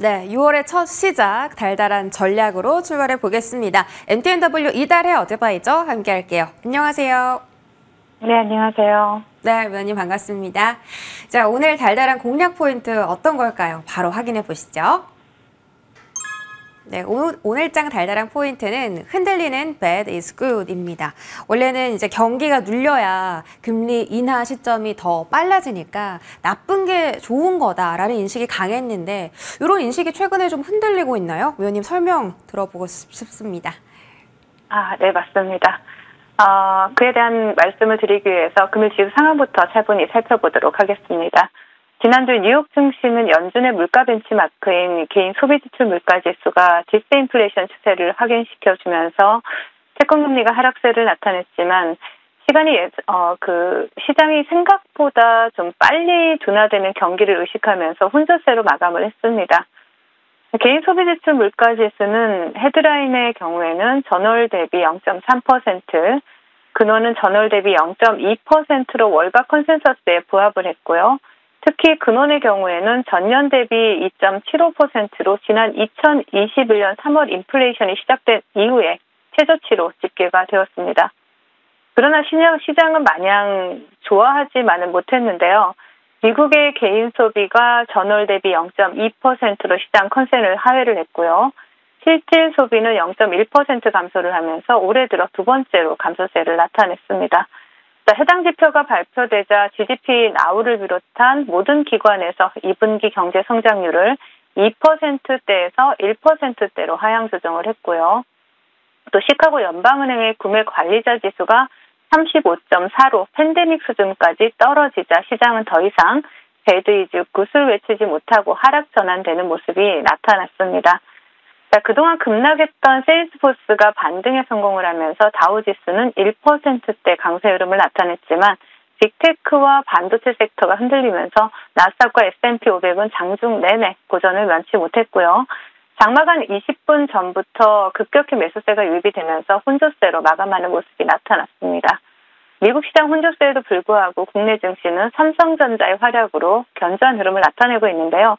네, 6월의 첫 시작 달달한 전략으로 출발해 보겠습니다. MTNW 이달의 어드바이저 함께 할게요. 안녕하세요. 네, 안녕하세요. 네, 위원님 반갑습니다. 자, 오늘 달달한 공략 포인트 어떤 걸까요? 바로 확인해 보시죠. 네, 오늘장 달달한 포인트는 흔들리는 bad is good입니다. 원래는 이제 경기가 눌려야 금리 인하 시점이 더 빨라지니까 나쁜 게 좋은 거다라는 인식이 강했는데 이런 인식이 최근에 좀 흔들리고 있나요? 위원님 설명 들어보고 싶습니다. 네, 맞습니다. 그에 대한 말씀을 드리기 위해서 금일지수 상황부터 차분히 살펴보도록 하겠습니다. 지난주 뉴욕 증시는 연준의 물가 벤치마크인 개인 소비지출 물가지수가 디스인플레이션 추세를 확인시켜주면서 채권금리가 하락세를 나타냈지만 시장이 생각보다 좀 빨리 둔화되는 경기를 의식하면서 혼조세로 마감을 했습니다. 개인 소비지출 물가지수는 헤드라인의 경우에는 전월 대비 0.3%, 근원은 전월 대비 0.2%로 월가 컨센서스에 부합을 했고요. 특히 근원의 경우에는 전년 대비 2.75%로 지난 2021년 3월 인플레이션이 시작된 이후에 최저치로 집계가 되었습니다. 그러나 시장은 마냥 좋아하지만은 못했는데요. 미국의 개인 소비가 전월 대비 0.2%로 시장 컨센을 하회를 했고요. 실질 소비는 0.1% 감소를 하면서 올해 들어 두 번째로 감소세를 나타냈습니다. 해당 지표가 발표되자 GDP 나우를 비롯한 모든 기관에서 2분기 경제 성장률을 2%대에서 1%대로 하향 조정을 했고요. 또 시카고 연방은행의 구매 관리자 지수가 35.4로 팬데믹 수준까지 떨어지자 시장은 더 이상 배드 이즈 굿을 외치지 못하고 하락 전환되는 모습이 나타났습니다. 그동안 급락했던 세일스포스가 반등에 성공을 하면서 다우지수는 1%대 강세 흐름을 나타냈지만 빅테크와 반도체 섹터가 흔들리면서 나스닥과 S&P 500은 장중 내내 고전을 면치 못했고요. 장마간 20분 전부터 급격히 매수세가 유입이 되면서 혼조세로 마감하는 모습이 나타났습니다. 미국 시장 혼조세에도 불구하고 국내 증시는 삼성전자의 활약으로 견조한 흐름을 나타내고 있는데요.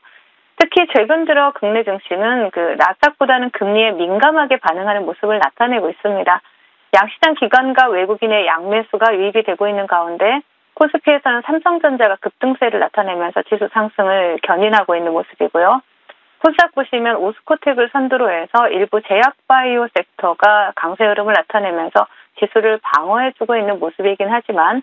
특히 최근 들어 국내 증시는 나스닥보다는 금리에 민감하게 반응하는 모습을 나타내고 있습니다. 양시장 기관과 외국인의 양매수가 유입이 되고 있는 가운데 코스피에서는 삼성전자가 급등세를 나타내면서 지수 상승을 견인하고 있는 모습이고요. 코스닥 보시면 오스코텍을 선두로 해서 일부 제약바이오 섹터가 강세 흐름을 나타내면서 지수를 방어해주고 있는 모습이긴 하지만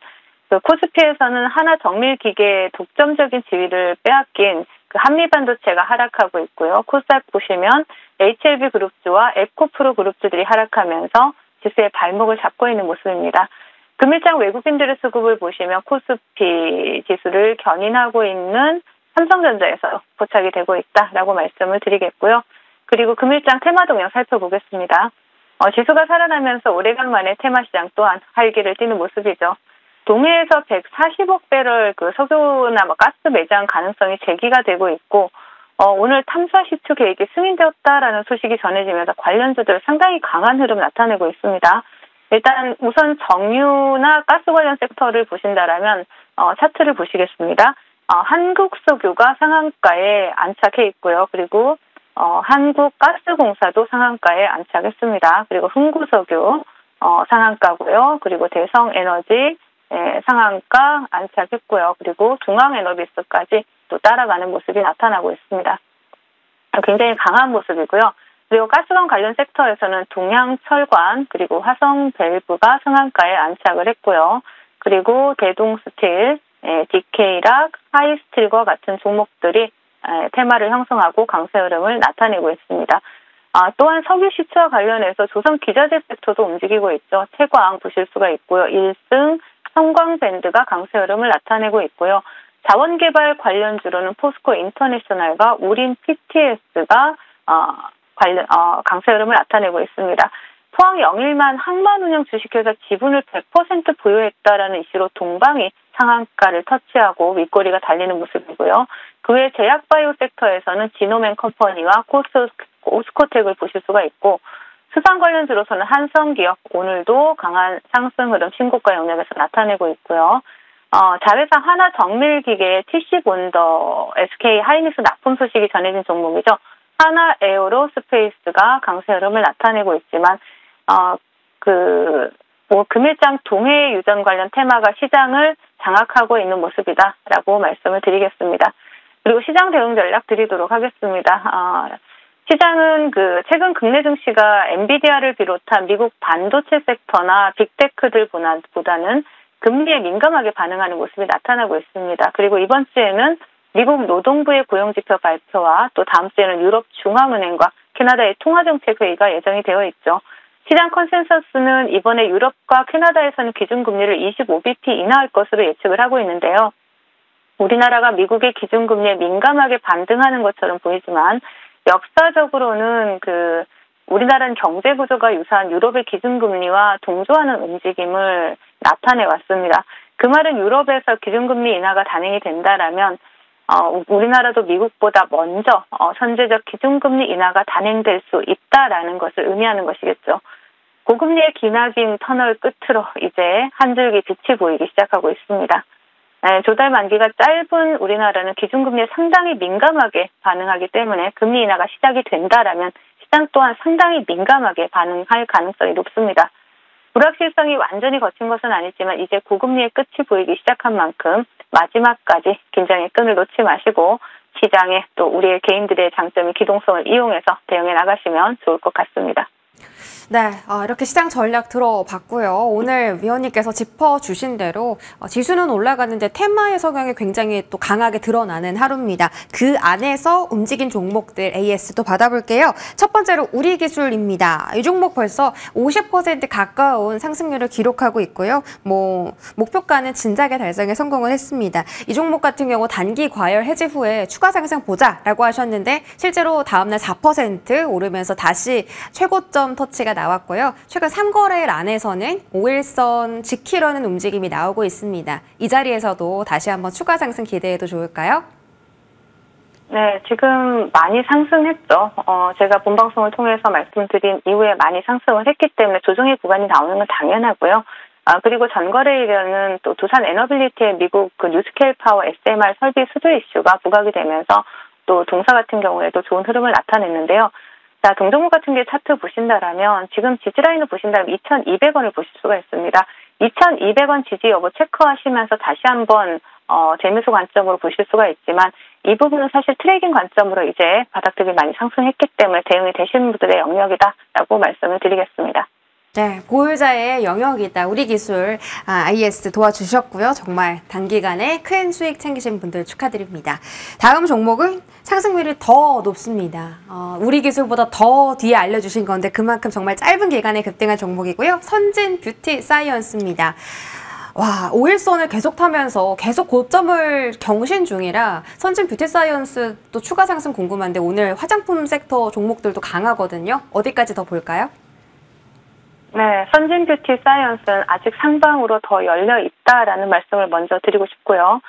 코스피에서는 하나 정밀기계의 독점적인 지위를 빼앗긴 한미반도체가 하락하고 있고요. 코스닥 보시면 HLB 그룹주와 에코프로 그룹주들이 하락하면서 지수의 발목을 잡고 있는 모습입니다. 금일장 외국인들의 수급을 보시면 코스피 지수를 견인하고 있는 삼성전자에서 포착이 되고 있다라고 말씀을 드리겠고요. 그리고 금일장 테마 동향 살펴보겠습니다. 지수가 살아나면서 오래간 만에 테마 시장 또한 활기를 띠는 모습이죠. 동해에서 140억 배럴 석유나 가스 매장 가능성이 제기가 되고 있고 오늘 탐사 시추 계획이 승인되었다라는 소식이 전해지면서 관련주들 상당히 강한 흐름 나타내고 있습니다. 일단 우선 정유나 가스 관련 섹터를 보신다라면 차트를 보시겠습니다. 한국석유가 상한가에 안착해 있고요. 그리고 한국가스공사도 상한가에 안착했습니다. 그리고 흥구석유 상한가고요. 그리고 대성에너지 상한가 안착했고요. 그리고 중앙에너비스까지 또 따라가는 모습이 나타나고 있습니다. 굉장히 강한 모습이고요. 그리고 가스관 관련 섹터에서는 동양철관 그리고 화성밸브가 상한가에 안착을 했고요. 그리고 대동스틸, DK락, 하이스틸과 같은 종목들이 테마를 형성하고 강세 흐름을 나타내고 있습니다. 또한 석유 시추와 관련해서 조선 기자재 섹터도 움직이고 있죠. 채광 보실 수가 있고요. 1승, 성광밴드가 강세 흐름을 나타내고 있고요. 자원개발 관련주로는 포스코 인터내셔널과 우린 PTS가 강세 흐름을 나타내고 있습니다. 포항 영일만 항만운영 주식회사 지분을 100% 보유했다라는 이슈로 동방이 상한가를 터치하고 윗꼬리가 달리는 모습이고요. 그 외 제약바이오 섹터에서는 지노맨 컴퍼니와 오스코텍을 보실 수가 있고 수산 관련주로서는 한성기업 오늘도 강한 상승 흐름 신고가 영역에서 나타내고 있고요. 자회사 하나정밀기계의 TC본더 SK 하이닉스 납품 소식이 전해진 종목이죠. 하나 에어로스페이스가 강세 흐름을 나타내고 있지만 금일장 동해 유전 관련 테마가 시장을 장악하고 있는 모습이다라고 말씀을 드리겠습니다. 그리고 시장 대응 전략 드리도록 하겠습니다. 시장은 최근 국내 증시가 엔비디아를 비롯한 미국 반도체 섹터나 빅테크들보다는 금리에 민감하게 반응하는 모습이 나타나고 있습니다. 그리고 이번 주에는 미국 노동부의 고용지표 발표와 또 다음 주에는 유럽 중앙은행과 캐나다의 통화정책회의가 예정이 되어 있죠. 시장 컨센서스는 이번에 유럽과 캐나다에서는 기준금리를 25bp 인하할 것으로 예측을 하고 있는데요. 우리나라가 미국의 기준금리에 민감하게 반등하는 것처럼 보이지만 역사적으로는 우리나라는 경제 구조가 유사한 유럽의 기준금리와 동조하는 움직임을 나타내 왔습니다. 그 말은 유럽에서 기준금리 인하가 단행이 된다라면 우리나라도 미국보다 먼저 선제적 기준금리 인하가 단행될 수 있다라는 것을 의미하는 것이겠죠. 고금리의 기나긴 터널 끝으로 이제 한 줄기 빛이 보이기 시작하고 있습니다. 조달 만기가 짧은 우리나라는 기준금리에 상당히 민감하게 반응하기 때문에 금리 인하가 시작이 된다라면 시장 또한 상당히 민감하게 반응할 가능성이 높습니다. 불확실성이 완전히 거친 것은 아니지만 이제 고금리의 끝이 보이기 시작한 만큼 마지막까지 긴장의 끈을 놓지 마시고 시장에 또 우리의 개인들의 장점인 기동성을 이용해서 대응해 나가시면 좋을 것 같습니다. 네, 이렇게 시장 전략 들어봤고요. 오늘 위원님께서 짚어주신 대로 지수는 올라가는데 테마의 성향이 굉장히 또 강하게 드러나는 하루입니다. 그 안에서 움직인 종목들 AS도 받아볼게요. 첫 번째로 우리기술입니다. 이 종목 벌써 50% 가까운 상승률을 기록하고 있고요. 목표가는 진작에 달성에 성공을 했습니다. 이 종목 같은 경우 단기 과열 해지 후에 추가 상승 보자라고 하셨는데 실제로 다음날 4% 오르면서 다시 최고점 터치가 나왔고요. 최근 3거래일 안에서는 5일선 지키려는 움직임이 나오고 있습니다. 이 자리에서도 다시 한번 추가 상승 기대해도 좋을까요? 네, 지금 많이 상승했죠. 제가 본방송을 통해서 말씀드린 이후에 많이 상승을 했기 때문에 조정의 구간이 나오는 건 당연하고요. 그리고 전거래일에는 또 두산 에너빌리티의 미국 뉴스케일 파워 SMR 설비 수주 이슈가 부각이 되면서 또 동사 같은 경우에도 좋은 흐름을 나타냈는데요. 자, 동종목 같은 게 차트 보신다라면 지금 지지라인을 보신다면 2,200원을 보실 수가 있습니다. 2,200원 지지 여부 체크하시면서 다시 한번 재미수 관점으로 보실 수가 있지만 이 부분은 사실 트레이딩 관점으로 이제 바닥들이 많이 상승했기 때문에 대응이 되시는 분들의 영역이다라고 말씀을 드리겠습니다. 네, 보유자의 영역이다. 우리 기술 IS 도와주셨고요. 정말 단기간에 큰 수익 챙기신 분들 축하드립니다. 다음 종목은 상승률이 더 높습니다. 우리 기술보다 더 뒤에 알려주신 건데 그만큼 정말 짧은 기간에 급등한 종목이고요. 선진 뷰티 사이언스입니다. 와, 5일선을 계속 타면서 계속 고점을 경신 중이라 선진 뷰티 사이언스 또 추가 상승 궁금한데 오늘 화장품 섹터 종목들도 강하거든요. 어디까지 더 볼까요? 네, 선진 뷰티 사이언스는 아직 상방으로 더 열려 있다라는 말씀을 먼저 드리고 싶고요.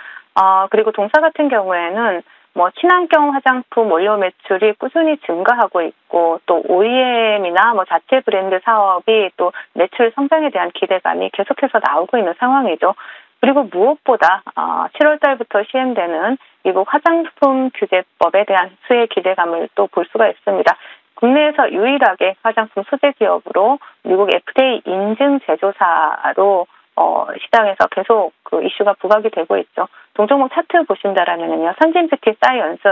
그리고 동사 같은 경우에는 친환경 화장품 원료 매출이 꾸준히 증가하고 있고 또 OEM이나 자체 브랜드 사업이 또 매출 성장에 대한 기대감이 계속해서 나오고 있는 상황이죠. 그리고 무엇보다 7월 달부터 시행되는 미국 화장품 규제법에 대한 수혜 기대감을 또 볼 수가 있습니다. 국내에서 유일하게 화장품 소재 기업으로 미국 FDA 인증 제조사로 시장에서 계속 이슈가 부각이 되고 있죠. 동종목 차트 보신다라면요, 선진 뷰티 사이언스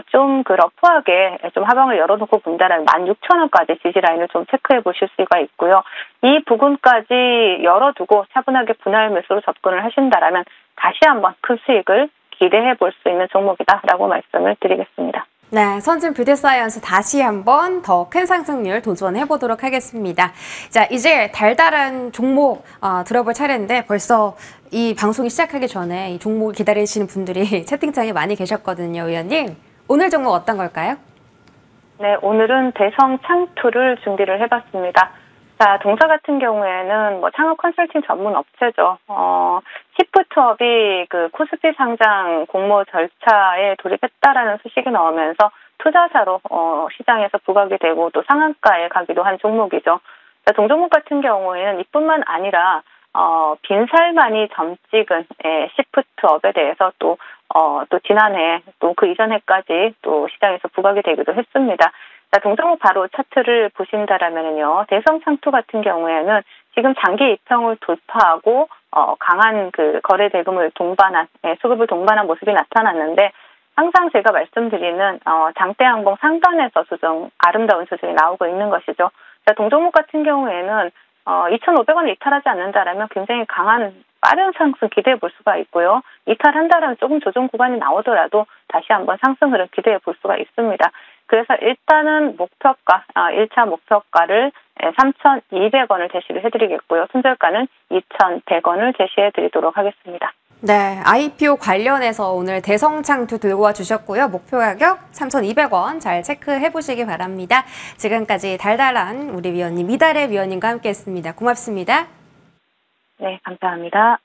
좀 러프하게 좀 하방을 열어놓고 본다라면 16,000원까지 지지라인을 좀 체크해 보실 수가 있고요. 이 부분까지 열어두고 차분하게 분할 매수로 접근을 하신다라면 다시 한번 큰 수익을 기대해 볼 수 있는 종목이다라고 말씀을 드리겠습니다. 네, 선진 뷰티 사이언스 다시 한번 더 큰 상승률 도전해 보도록 하겠습니다. 자, 이제 달달한 종목 들어볼 차례인데 벌써 이 방송이 시작하기 전에 이 종목을 기다리시는 분들이 채팅창에 많이 계셨거든요, 의원님. 오늘 종목 어떤 걸까요? 네, 오늘은 대성 창투를 준비를 해봤습니다. 자, 동사 같은 경우에는 창업 컨설팅 전문 업체죠. 시프트업이 코스피 상장 공모 절차에 돌입했다라는 소식이 나오면서 투자자로 시장에서 부각이 되고 또 상한가에 가기도 한 종목이죠. 자, 동종목 같은 경우에는 이뿐만 아니라 빈살만이 점 찍은 시프트업에 대해서 또 또 지난해 또 그 이전 해까지 또 시장에서 부각이 되기도 했습니다. 자, 동종목 바로 차트를 보신다라면요, 대성창투 같은 경우에는 지금 장기 이평을 돌파하고 강한 그 거래 대금을 동반한, 수급을 동반한 모습이 나타났는데, 항상 제가 말씀드리는 장대항공 상단에서 아름다운 수준이 나오고 있는 것이죠. 자, 동종목 같은 경우에는 2,500원을 이탈하지 않는다라면 굉장히 강한 빠른 상승 기대해 볼 수가 있고요. 이탈한다라면 조금 조정 구간이 나오더라도 다시 한번 상승 흐름 기대해 볼 수가 있습니다. 그래서 일단은 목표가, 1차 목표가를 3,200원을 제시를 해드리겠고요. 손절가는 2,100원을 제시해 드리도록 하겠습니다. 네, IPO 관련해서 오늘 대성창투 들고 와 주셨고요. 목표 가격 3,200원 잘 체크해 보시기 바랍니다. 지금까지 달달한 우리 위원님, 이달의 위원님과 함께했습니다. 고맙습니다. 네, 감사합니다.